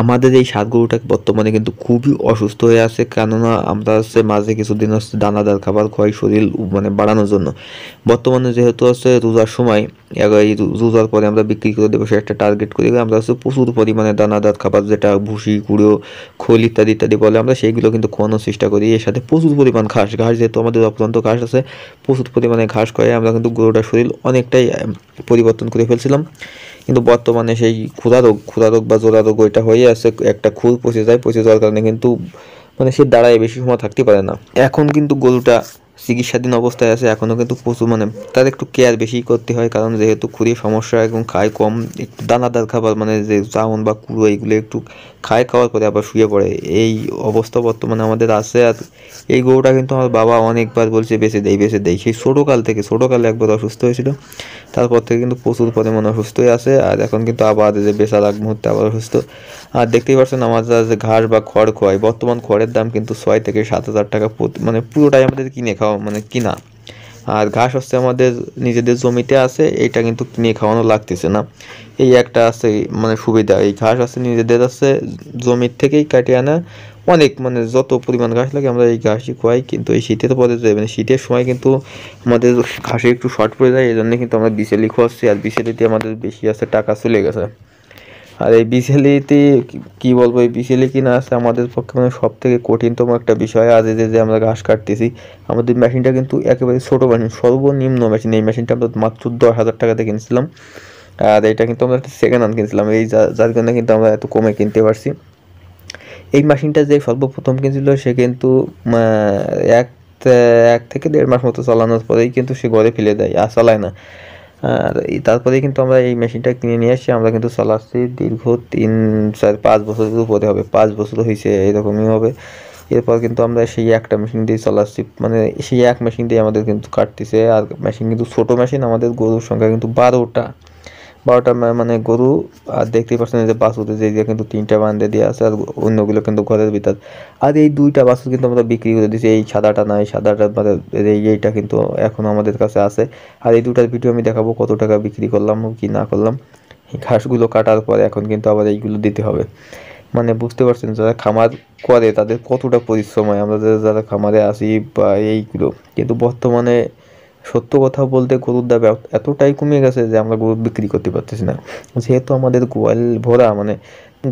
আমাদের এই ষাঁড় গরুটা বর্তমানে কিন্তু খুবই অসুস্থ হয়ে আছে, কেননা আমরা হচ্ছে মাঝে কিছুদিন হচ্ছে দানাদার খাবার খাওয়াই শরীর মানে বাড়ানোর জন্য। বর্তমানে যেহেতু হচ্ছে রোজার সময়, এই রোজার পরে আমরা বিক্রি করে দেবো সে একটা টার্গেট করে আমরা হচ্ছে প্রচুর পরিমাণে দানাদার খাবার, যেটা ভুসি, কুড়ো, খোল ইত্যাদি ইত্যাদি বলে, আমরা সেইগুলো কিন্তু খাওয়ানোর চেষ্টা করি। এর সাথে প্রচুর পরিমাণ ঘাস, যেহেতু আমাদের অপরন্ত ঘাস আছে, প্রচুর পরিমাণে ঘাস খাওয়াই আমরা কিন্তু গরুটার শরীর অনেকটাই পরিবর্তন করে ফেলছিলাম। কিন্তু বর্তমানে সেই ক্ষুধা রোগ বা জোড়া রোগ ওইটা হয়ে আছে, একটা খুর পচে যায়, পচে যাওয়ার কারণে কিন্তু মানে সে দাঁড়ায় বেশি সময় থাকতে পারে না। এখন কিন্তু গরুটা চিকিৎসাধীন অবস্থায় আছে, এখনও কিন্তু প্রচুর মানে তার একটু কেয়ার বেশি করতে হয়, কারণ যেহেতু খুঁড়ির সমস্যা এবং খায় কম, একটু দানাদার খাবার মানে যে চাউন বা কুড়ো এইগুলো একটু খাওয়ার পরে আবার শুয়ে পড়ে, এই অবস্থা বর্তমানে আমাদের আছে। আর এই গরুটা কিন্তু আমার বাবা অনেকবার বলছে বেঁচে দেয়, সেই ছোটোকালে একবার অসুস্থ হয়েছিল, তারপর থেকে কিন্তু প্রচুর পরিমাণে অসুস্থই আছে। আর এখন কিন্তু আবার যে বেচার আগ মুহূর্তে আবার অসুস্থ। আর দেখতেই পাচ্ছেন আমাদের যে ঘাস বা খড় খোয়াই, বর্তমান খড়ের দাম কিন্তু 6 থেকে 7 হাজার টাকা মানে পুরোটাই আমাদের কিনে খাওয়া, মানে কিনা। আর ঘাস হচ্ছে আমাদের নিজেদের জমিতে আছে, এটা কিন্তু কিনে খাওয়ানো লাগতেছে না। এই একটা আছে মানে সুবিধা, এই ঘাস আছে নিজেদের আছে, জমির থেকেই কাটিয়ে আনা। অনেক মানে যত পরিমাণ ঘাস লাগে আমরা এই ঘাসই খোয়াই। কিন্তু এই শীতের পরে মানে শীতের সময় কিন্তু আমাদের ঘাসে একটু শর্ট পড়ে যায়, এই জন্য কিন্তু আমরা বিচেলি খোয়াচ্ছি। আর বিচেলিতে আমাদের বেশি আছে, টাকা চলে গেছে। আর এই বিচেলিতে কি বলবো, এই বিচেলি কিনা আছে আমাদের পক্ষে মানে সব থেকে কঠিনতম একটা বিষয়। আজ এই যে আমরা ঘাস কাটতেছি, আমাদের মেশিনটা কিন্তু একেবারে ছোটো মেশিন, সর্বনিম্ন মেশিন। এই মেশিনটা আমরা মাত্র 10,000 টাকাতে কিনছিলাম। আর এটা কিন্তু আমরা একটা সেকেন্ড হ্যান্ড কিনছিলাম, এই যার জন্য কিন্তু আমরা এত কমে কিনতে পারছি। এই মেশিনটা যে সর্বপ্রথম কিনছিল সে কিন্তু এক 1 থেকে 1.5 মাস মতো চালানোর পরেই কিন্তু সে ঘরে ফেলে দেয়, আর চালায় না। আর তারপরেই কিন্তু আমরা এই মেশিনটা কিনে নিয়ে আসি, আমরা কিন্তু চালাচ্ছি দীর্ঘ 3, 4, 5 বছর উপরে হবে, 5 বছর হয়েছে এরকমই হবে। এরপর কিন্তু আমরা সেই একটা মেশিন দিয়ে চালাচ্ছি, মানে সেই এক মেশিন দিয়ে আমাদের কিন্তু কাটতেছে। আর মেশিন কিন্তু ছোটো মেশিন, আমাদের গরুর সংখ্যা কিন্তু 12টা মানে গরু। আর দেখতেই পাচ্ছেন যে বাছুর যে কিন্তু 3টা বান্ধে দিয়ে আছে, আর অন্যগুলো কিন্তু ঘরের ভিতর। আর এই 2টা বাছুর কিন্তু আমরা বিক্রি করে দিচ্ছি, এই সাদাটা না, এই সাদাটা মানে এইটা কিন্তু এখনো আমাদের কাছে আছে। আর এই 2টার ভিডিও আমি দেখাবো কত টাকা বিক্রি করলাম কি না করলাম। এই ঘাসগুলো কাটার পরে এখন কিন্তু আবার এইগুলো দিতে হবে। মানে বুঝতে পারছেন যারা খামার করে তাদের কতটা পরিশ্রম হয়, আমরা যারা খামারে আসি বা এইগুলো। কিন্তু বর্তমানে সত্য কথা বলতে গরুর দাম এতটাই কমে গেছে যে আমরা গরু বিক্রি করতে পারতেছি না। যেহেতু আমাদের গোয়াল ভরা, মানে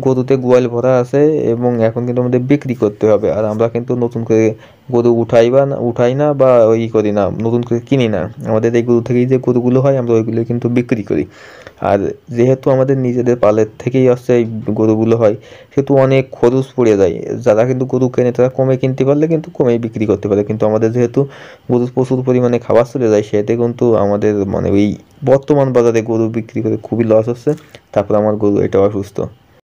গরুতে গোয়াল ভরা আছে, এবং এখন কিন্তু আমাদের বিক্রি করতে হবে। আর আমরা কিন্তু নতুন করে গরু উঠাই না বা ওই করি না, নতুন করে কিনি না। আমাদের এই গরু থেকেই যে গরুগুলো হয় আমরা ওইগুলো কিন্তু বিক্রি করি। আর যেহেতু আমাদের নিজেদের পালের থেকেই আসছে এই গরুগুলো হয়, সেহেতু অনেক খরচ পড়ে যায়। যারা কিন্তু গরু কেনে তারা কমে কিনতে পারলে কিন্তু কমেই বিক্রি করতে পারে, কিন্তু আমাদের যেহেতু গরু প্রচুর পরিমাণে খাবার চলে যায়, সেতে কিন্তু আমাদের মানে ওই বর্তমান বাজারে গরু বিক্রি করে খুবই লস হচ্ছে। তারপর আমার গরু এটা অসুস্থ।